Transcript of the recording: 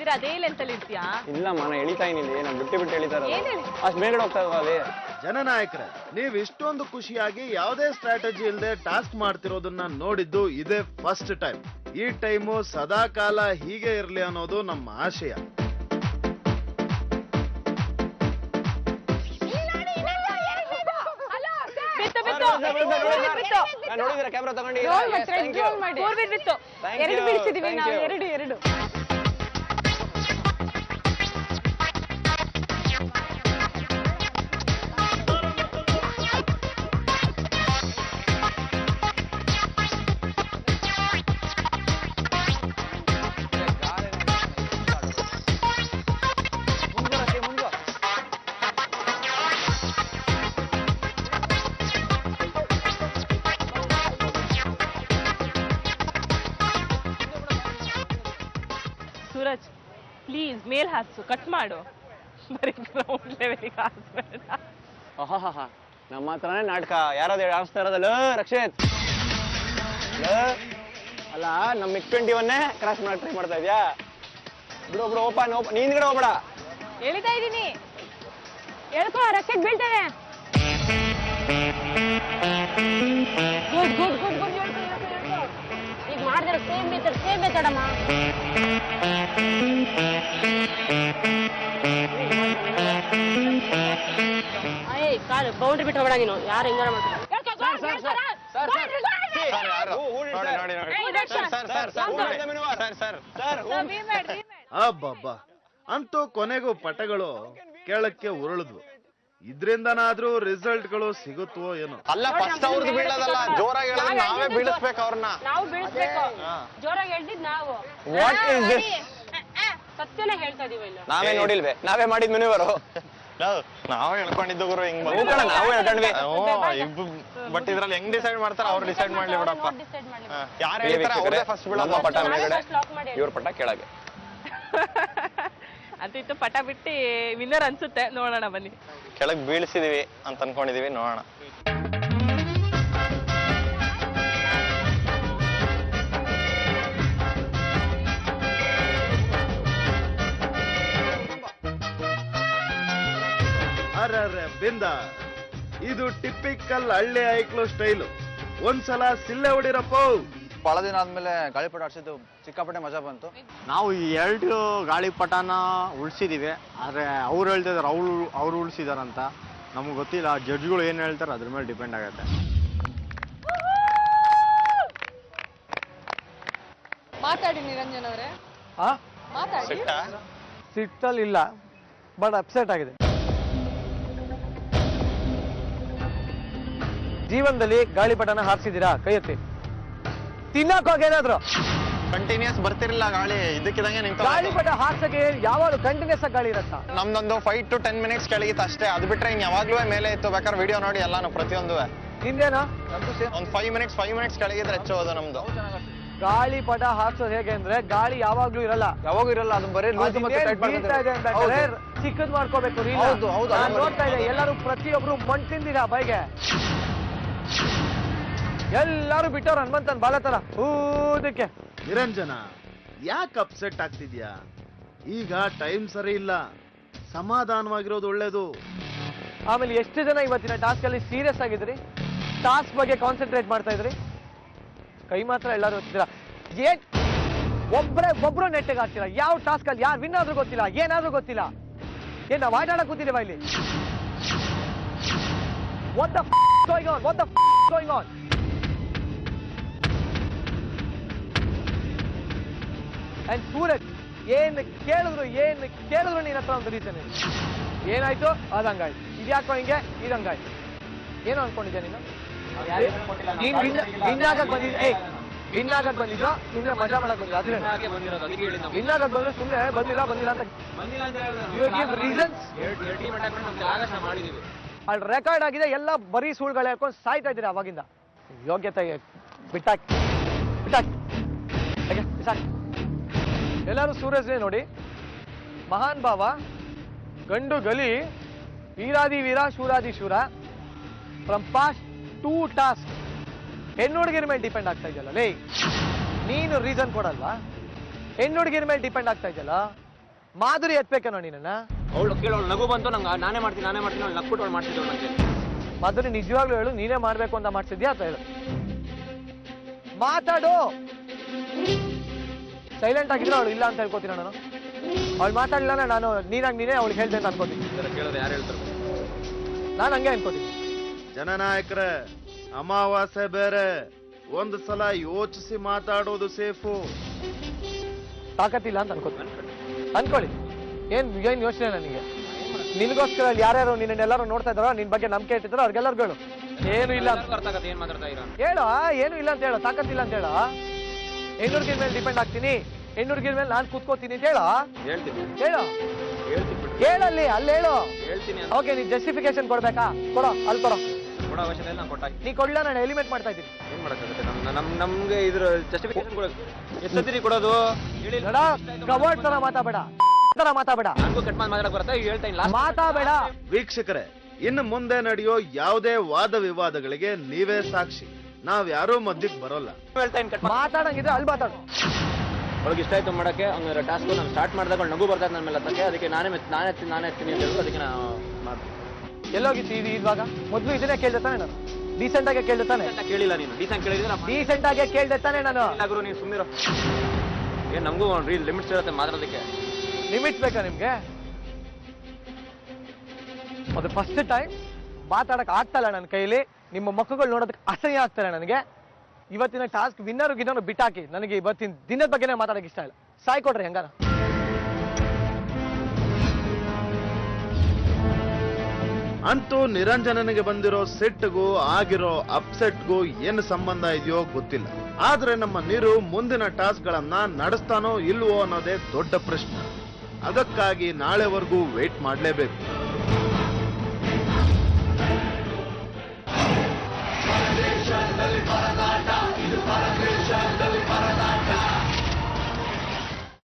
ಇಳಿದಿದ್ದೀರಾ ಅದೇ ಲೆಂತಲ್ಲಿ ಇರ್ತೀಯಾ? ಇಲ್ಲಮ್ಮ ನಾನು ಎಳಿತಾ ಏನಿಲ್ಲ, ನಾನು ಬಿಟ್ಟು ಎಳಿತಾರ ಅಷ್ಟು ಮೇಲ್ಗಡೆ ಹೋಗ್ತಾ ಇದ್ವಿ. ಜನನಾಯಕರೇ, ನೀವ್ ಇಷ್ಟೊಂದು ಖುಷಿಯಾಗಿ ಯಾವುದೇ ಸ್ಟ್ರಾಟಜಿ ಇಲ್ಲದೆ ಟಾಸ್ಕ್ ಮಾಡ್ತಿರೋದನ್ನ ನೋಡಿದ್ದು ಇದೇ ಫಸ್ಟ್ ಟೈಮ್. ಈ ಟೈಮು ಸದಾ ಕಾಲ ಹೀಗೆ ಇರ್ಲಿ ಅನ್ನೋದು ನಮ್ಮ ಆಶಯ. ನೋಡಿದ್ರೆ ಕ್ಯಾಮ್ರಾ ತಗೊಂಡು ಎರಡು ಬೀಳ್ಸಿದೀವಿ ನಾವು, ಎರಡು ಸೂರಜ್ ಪ್ಲೀಸ್ ಮೇಲ್ ಹಾಕ್ಸು, ಕಟ್ ಮಾಡು, ಬರೀ ಗ್ರೌಂಡ್ ಲೆವೆಲ್ಗೆ ಹಾಕ್ಬೇಡ. ನಮ್ಮ ಹತ್ರನೇ ನಾಟಕ. ಯಾರಾದ್ರು ಆಡಿಸ್ತಾ ಇರೋದಲ್ಲ ರಕ್ಷಿತ್? ಅಲ್ಲ ನಮ್ಮ MiG-21 ಕ್ರಾಸ್ ಮಾಡಕ್ ಟ್ರೈ ಮಾಡ್ತಾ ಇದ್ಯಾ? ಬಿಡು ಓಪನ್ ನೀನ್ ಕಡೆ ಹೋಗ್ಬೇಡ. ಹೇಳಿತಾ ಇದ್ದೀನಿ, ಹೇಳ್ಕೊ ರಕ್ಷಿತ್ ಬೀಳ್ತೇನೆ. ಗುಡ್ ಗುಡ್ ಗುಡ್ ಗುಡ್ ಈಗ ಮಾಡಿದ್ರೆ ಸೇಮ್ ಮೆಥಡಮ್ಮ. ಕಾಲು ಬೌಂಡ್ರಿ ಬಿಟ್ಟು ಹೋಗೋಣ ನೀನು. ಯಾರು ಹೆಂಗಾರ ಮಾಡ್ತಾರೆ? ಅಬ್ಬಬ್ಬಾ, ಅಂತೂ ಕೊನೆಗೂ ಪಟಗಳು ಕೆಳಕ್ಕೆ ಉರುಳಿದ್ವು. ಇದ್ರಿಂದನಾದ್ರೂ ರಿಸಲ್ಟ್ಗಳು ಸಿಗುತ್ತೋ ಏನೋ. ಅಲ್ಲ ಫಸ್ಟ್ ಅವ್ರದ್ದು ಬೀಳೋದಲ್ಲ, ಜೋರಾಗಿ ಹೇಳಿದ್ರೆ ನಾವೇ ಬೀಳಿಸ್ಬೇಕು ಅವ್ರನ್ನ. ನಾವು ಬೀಳಿಸ್ಬೇಕು, ಜೋರಾಗಿ ಹೇಳ್ತಿದ್ ನಾವು. What is this? ಸತ್ಯನೇ ಹೇಳ್ತಾ ಇದೀವಿ ಇಲ್ಲ. ನಾವೇ ನೋಡಿಲ್ವೇ? ನಾವೇ ಮಾಡಿದ್ ಮೆನುವರು. ನಾವು ಹೇಳ್ಕೊಂಡಿದ್ದು ಗುರು ಹಿಂಗ್ ನಾವು ಹೇಳ್ಕೊಂಡ್ವಿ. ಬಟ್ ಇದ್ರಲ್ಲಿ ಹೆಂಗ್ ಡಿಸೈಡ್ ಮಾಡ್ತಾರ ಅವ್ರು ಡಿಸೈಡ್ ಮಾಡ್ಲಿ ಬಿಡಪ್ಪ. ಯಾರು ಹೇಳ್ತಾರ ಅವ್ರೇ ಫಸ್ಟ್ ನಮ್ಮ ಪಟ ಮೇಲ್ಗಡೆ, ಇವ್ರ ಪಟ ಕೆಳಗೆ. ಅಂತಿತ್ತು ಪಟ ಬಿಟ್ಟು ವಿನ್ನರ್ ಅನ್ಸುತ್ತೆ. ನೋಡೋಣ ಬನ್ನಿ. ಕೆಳಗ್ ಬೀಳ್ಸಿದೀವಿ ಅಂತ ಅನ್ಕೊಂಡಿದೀವಿ, ನೋಡೋಣ. ಅರೆ ಬಿಂದ, ಇದು ಟಿಪಿಕಲ್ ಹಳ್ಳಿ ಐಕ್ಳು ಸ್ಟೈಲು. ಒಂದ್ಸಲ ಸಿಲ್ಲೆ ಹೊಡಿರಪ್ಪ. ಬಹಳ ದಿನ ಆದ್ಮೇಲೆ ಗಾಳಿಪಟ ಆಡ್ಸಿದ್ದು ಸಿಕ್ಕಾಪಟ್ಟೆ ಮಜಾ ಬಂತು. ನಾವು ಈ 2 ಗಾಳಿಪಟನ ಉಳಿಸಿದೀವಿ, ಆದ್ರೆ ಅವ್ರು ಹೇಳ್ತಿದಾರೆ ಅವ್ರು ಉಳಿಸಿದಾರಂತ. ನಮ್ಗೆ ಗೊತ್ತಿಲ್ಲ, ಜಡ್ಜ್ಗಳು ಏನ್ ಹೇಳ್ತಾರೆ ಅದ್ರ ಮೇಲೆ ಡಿಪೆಂಡ್ ಆಗತ್ತೆ. ಮಾತಾಡಿ ನಿರಂಜನ್ ಅವರೇ, ಮಾತಾಡಿ. ಸಿಟ್ಟಲ್ಲಿ ಇಲ್ಲ, ಬಟ್ ಅಪ್ಸೆಟ್ ಆಗಿದೆ. ಜೀವನದಲ್ಲಿ ಗಾಳಿಪಟನ ಹಾರಿಸಿದೀರಾ? ಕೈ ಎತ್ತಿ. ತಿನ್ನಕ್ಕೋಗೇನಾದ್ರು ಕಂಟಿನ್ಯೂಸ್ ಬರ್ತಿರ್ಲಿಲ್ಲ ಗಾಳಿ, ಇದಕ್ಕಿದಂಗೆ ನಿಂತು. ಗಾಳಿಪಟ ಹಾರ್ಸಕ್ಕೆ ಯಾವಾಗ ಕಂಟಿನ್ಯೂಸ್ ಆಗಿ ಗಾಳಿ ಇರತ್ತಾ? ನಮ್ದೊಂದು 5 to 10 minutes ಕೆಳಗಿತ್ತು ಅಷ್ಟೇ. ಅದು ಬಿಟ್ರೆ ಇನ್ ಯಾವಾಗ್ಲೂ ಮೇಲೆ ಇತ್ತು. ಬೇಕಾದ್ರೆ ವಿಡಿಯೋ ನೋಡಿ ಎಲ್ಲಾನು ಪ್ರತಿಯೊಂದು. ನಿಂದೇನಾ? ಒಂದ್ 5 minutes ಕೆಳಗಿದ್ರೆ ಹೆಚ್ಚು ಹೋದು ನಮ್ದು. ಗಾಳಿಪಟ ಹಾರ್ಸೋದು ಹೇಗೆ ಅಂದ್ರೆ, ಗಾಳಿ ಯಾವಾಗ್ಲೂ ಇರಲ್ಲ. ಯಾವಾಗೂ ಇರಲ್ಲ, ಅದು ಬರೀ ಚಿಕ್ಕದ್ ಮಾಡ್ಕೋಬೇಕು. ನೋಡ್ತಾ ಇದೆ ಎಲ್ಲರೂ, ಪ್ರತಿಯೊಬ್ರು ಮಣ್ ತಿಂದಿರಾ ಬೈಗೆ. ಎಲ್ಲಾರು ಬಿಟ್ಟವ್ರು ಹನುಮಂತನ್ ಬಾಲ ತರ ಊದಕ್ಕೆ. ನಿರಂಜನ, ಯಾಕೆ ಅಪ್ಸೆಟ್ ಆಗ್ತಿದ್ಯಾ? ಈಗ ಟೈಮ್ ಸರಿ ಇಲ್ಲ, ಸಮಾಧಾನವಾಗಿರೋದು ಒಳ್ಳೇದು. ಆಮೇಲೆ ಎಷ್ಟು ಜನ ಇವತ್ತಿನ ಟಾಸ್ಕ್ ಅಲ್ಲಿ ಸೀರಿಯಸ್ ಆಗಿದ್ರಿ? ಟಾಸ್ಕ್ ಬಗ್ಗೆ ಕಾನ್ಸಂಟ್ರೇಟ್ ಮಾಡ್ತಾ ಇದ್ರಿ? ಕೈ ಮಾತ್ರ ಎಲ್ಲರೂ ಓದ್ತಿದ್ದೀರಾ. ಏನ್ ಒಬ್ರು ನೆಟ್ಟಿಗೆ ಆಗ್ತೀರಾ? ಯಾವ ಟಾಸ್ಕ್ ಅಲ್ಲಿ ಯಾರು ವಿನ್ ಆದ್ರೂ ಗೊತ್ತಿಲ್ಲ, ಏನಾದ್ರೂ ಗೊತ್ತಿಲ್ಲ. ಏನ್ ನಾವು ಆಟ ಆಡಕ್ ಕೂತಿದ್ದೀವ ಇಲ್ಲಿ? What the going on? What the going on? And Suraj, ಏನ್ ಕೇಳಿದ್ರು ನಿನ್ನ ಹತ್ರ ಒಂದು ರೀಸನ್ ಇದೆ. ಏನಾಯ್ತು? ಅದಂಗಾಯ್ತು. ಇದ್ಯಾಕೋ ಹಿಂಗೆ? ಇದಂಗಾಯ್ತು. ಏನೋ ಅನ್ಕೊಂಡಿದ್ಯಾ ನೀನು? ವಿನ್ನಾಗಕ್ ಬಂದಿದ್ರಾ? ಸುಮ್ಮನೆ ಮಜಾ ಮಾಡಕ್ ಬಂದಿಲ್ಲ? ಅದ್ರೆ ವಿನ್ನಾಗಕ್ ಬಂದ್ರೆ ಸುಮ್ಮನೆ ಬಂದಿಲ್ಲ ಅಂತ ರೀಸನ್ಸ್ ಅಲ್ಲಿ ರೆಕಾರ್ಡ್ ಆಗಿದೆ. ಎಲ್ಲ ಬರೀ ಸುಳ್ಳುಗಳು ಹೇಳ್ಕೊಂಡು ಸಾಯ್ತಾ ಇದ್ದೀರಾ ಅವಾಗಿಂದ. ಯೋಗ್ಯತೆ ಬಿಟ್ಟಾಕಿ. ಎಲ್ಲರೂ ಸೂರಜ್ನೇ ನೋಡಿ. ಮಹಾನ್ ಭಾವ, ಗಂಡು ಗಲಿ, ವೀರಾದಿ ವೀರ, ಶೂರಾದಿ ಶೂರ. ಫ್ರಮ್ ಪಾಸ್ಟ್ 2 ಟಾಸ್ಕ್ ಹೆಣ್ಣುಡುಗಿರ ಮೇಲೆ ಡಿಪೆಂಡ್ ಆಗ್ತಾ ಇದೆಯಲ್ಲ ಲೇ. ನೀನು ರೀಸನ್ ಕೊಡಲ್ವಾ? ಹೆಣ್ಣುಡುಗಿರ ಮೇಲೆ ಡಿಪೆಂಡ್ ಆಗ್ತಾ ಇದೆಯಲ್ಲ. ಮಾಧುರಿ ಎತ್ಬೇಕೇನೋ ನೀನನ್ನ. ಅವಳು ಕೇಳೋಳು ನಗು ಬಂತು ನಂಗೆ ನಾನೇ ಮಾಡ್ತೀನಿ ಅವಳು ನಕ್ಬಿಟ್ಟು ಅವಳು ಮಾಡ್ತಿದ್ದಳು ನಂಗೆ. ಮಾಧುರಿ ನಿಜವಾಗ್ಲೂ ಹೇಳು, ನೀನೇ ಮಾಡ್ಬೇಕು ಅಂತ ಮಾಡ್ಸಿದ್ಯಾ ಅಂತ ಹೇಳು. ಮಾತಾಡು. ಸೈಲೆಂಟ್ ಆಗಿದ್ರೆ ಅವಳು ಇಲ್ಲ ಅಂತ ಹೇಳ್ಕೊತೀನಿ ನಾನು. ಅವಳು ಮಾತಾಡಲಿಲ್ಲ ನಾನು ನೀನೇ ಅವಳಿಗೆ ಹೇಳ್ದೆ ಅಂತ ಅನ್ಕೋತೀನಿ. ಕೇಳಿದ್ರೆ ಯಾರು ಹೇಳ್ತಾರೆ? ನಾನು ಹಂಗೆ ಅನ್ಕೋತೀನಿ. ಜನನಾಯಕರೇ, ಅಮಾವಾಸ್ಯೆ ಬೇರೆ, ಒಂದು ಸಲ ಯೋಚಿಸಿ ಮಾತಾಡೋದು ಸೇಫು. ತಾಕತ್ತಿಲ್ಲ ಅಂತ ಅನ್ಕೊಳ್ಳಿ. ಏನ್ ಯೋಚನೆ ನನಗೆ? ನಿನ್ಗೋಸ್ಕರ ಅಲ್ಲಿ ಯಾರ್ಯಾರು ನಿನ್ನೆಲ್ಲರೂ ನೋಡ್ತಾ ಇದ್ದಾರೋ, ನಿನ್ ಬಗ್ಗೆ ನಂಬಿಕೆ ಇಟ್ಟಿದ್ದಾರೋ ಅವ್ರಿಗೆಲ್ಲರಿಗೂ ಹೇಳು ಏನು ಇಲ್ಲ ಏನ್ ಮಾತಾಡ್ತಾ ಇರೋ ಹೇಳು. ಏನು ಇಲ್ಲ ಅಂತ ಹೇಳು, ತಾಕತ್ತಿಲ್ಲ ಅಂತ ಹೇಳು. ಹೆಣ್ಣುರ್ಗಿನ ಮೇಲೆ ಡಿಪೆಂಡ್ ಆಗ್ತೀನಿ, ಹೆಣ್ಣುರ್ಗಿನ ಮೇಲೆ ನಾನು ಕೂತ್ಕೋತೀನಿ ಅಂತ ಹೇಳು. ಹೇಳ್ತೀನಿ ಹೇಳು, ಹೇಳಲ್ಲಿ ಅಲ್ಲಿ ಹೇಳು. ಹೇಳ್ತೀನಿ. ಓಕೆ, ನೀನ್ ಜಸ್ಟಿಫಿಕೇಶನ್ ಕೊಡ್ಬೇಕಾ? ಕೊಡೋ, ಅಲ್ಲಿ ಕೊಡೋ. ಕೊಡೋ ಅವಶ್ಯಕತೆ ಇಲ್ಲ, ನಾನು ಕೊಟ್ಟಾಗಿ. ನೀ ಕೊಡ್ಲ, ನಾನು ಎಲಿಮಿನೇಟ್ ಮಾಡ್ತಾ ಇದ್ದೀನಿ. ಏನ್ ಮಾಡಕ್ಕಾಗುತ್ತೆ? ನಮ್ಗೆ ಇದ್ರ ಜಸ್ಟಿಫಿಕೇಶನ್ ಕೊಡೋದು ಎಷ್ಟೊತ್ತಿರಿ ಕೊಡೋದು ಹೇಳಿ. ಕವರ್ಡ್ ತರ ಮಾತಾಬೇಡ, ನನಗೂ ಕಟ್ ಮಾತಾಡಕ್ ಬರುತ್ತೆ, ಹೇಳ್ತಾ ಇಲ್ಲ ಮಾತಾಬೇಡ. ವೀಕ್ಷಕರೇ, ಇನ್ನು ಮುಂದೆ ನಡೆಯೋ ಯಾವುದೇ ವಾದ ವಿವಾದಗಳಿಗೆ ನೀವೇ ಸಾಕ್ಷಿ. ನಾವ್ ಯಾರೂ ಮಧ್ಯಕ್ಕೆ ಬರೋಲ್ಲ. ಹೇಳ್ತಾ ಇನ್ ಕಟ್ ಮಾತಾಡಂಗಿದ್ರೆ ಅಲ್ಲಿ ಮಾತಾಡು. ಅವ್ಳಿಗೆ ಇಷ್ಟ ಆಯ್ತು ಮಾಡಕ್ಕೆ. ಹಂಗಾರೆ ಟಾಸ್ಕ್ ನಾನು ಸ್ಟಾರ್ಟ್ ಮಾಡಿದಾಗ ನಗು ಬರ್ತಾರೆ ನನ್ನ ಮೇಲೆ ಹತ್ತಕ್ಕೆ. ಅದಕ್ಕೆ ನಾನೇ ಎತ್ತೀನಿ ಅಂತ ಹೇಳಿದ್ರು. ಅದಕ್ಕೆ ನಾನು ಮಾಡ್ತೀನಿ. ಎಲ್ಲೋಗಿತ್ತು ಇವಾಗ? ಮೊದ್ಲು ಇದನ್ನೇ ಕೇಳ್ದೆ ತಾನೆ ನಾನು? ಡೀಸೆಂಟ್ ಆಗಿ ಕೇಳ್ದೆ ತಾನೆ? ಕೇಳಿಲ್ಲ ನೀನು. ಡೀಸೆಂಟ್ ಕೇಳಿದ್ರೆ ಡೀಸೆಂಟ್ ಆಗಿ ಕೇಳ್ದೆ ತಾನೆ ನಾನು? ಎಲ್ಲಾದ್ರು ನೀನು ಸುಮ್ಮನಿರೋ. ಏನ್ ನಮಗೂ ಲಿಮಿಟ್ಸ್ ಇರುತ್ತೆ ಮಾತಾಡೋದಕ್ಕೆ. ಲಿಮಿಟ್ಸ್ ಬೇಕಾ ನಿಮ್ಗೆ? ಅದು ಫಸ್ಟ್ ಟೈಮ್ ಮಾತಾಡಕ್ ಆಗ್ತಲ್ಲ ನನ್ನ ಕೈಲಿ. ನಿಮ್ಮ ಮಕ್ಕಳು ನೋಡೋದಕ್ಕೆ ಅಸಹ್ಯ ಆಗ್ತಾರೆ ನನಗೆ. ಇವತ್ತಿನ ಟಾಸ್ಕ್ ವಿನ್ನರ್ ಗಿನ್ನರು ಬಿಟ್ಟಾಕಿ. ನನಗೆ ಇವತ್ತಿನ ದಿನದ ಬಗ್ಗೆನೇ ಮಾತಾಡಕ್ ಇಷ್ಟ ಇಲ್ಲ. ಸಾಯ್ ಕೊಡ್ರಿ ಹೆಂಗಾರ. ಅಂತೂ ನಿರಂಜನನಿಗೆ ಬಂದಿರೋ ಸಿಟ್ಗೂ ಆಗಿರೋ ಅಪ್ಸೆಟ್ಗೂ ಏನು ಸಂಬಂಧ ಇದೆಯೋ ಗೊತ್ತಿಲ್ಲ. ಆದ್ರೆ ನಮ್ಮ ನೀರು ಮುಂದಿನ ಟಾಸ್ಕ್ ಗಳನ್ನ ನಡೆಸ್ತಾನೋ ಇಲ್ವೋ ಅನ್ನೋದೇ ದೊಡ್ಡ ಪ್ರಶ್ನೆ. ಅದಕ್ಕಾಗಿ ನಾಳೆವರೆಗೂ ವೇಟ್ ಮಾಡಲೇಬೇಕು.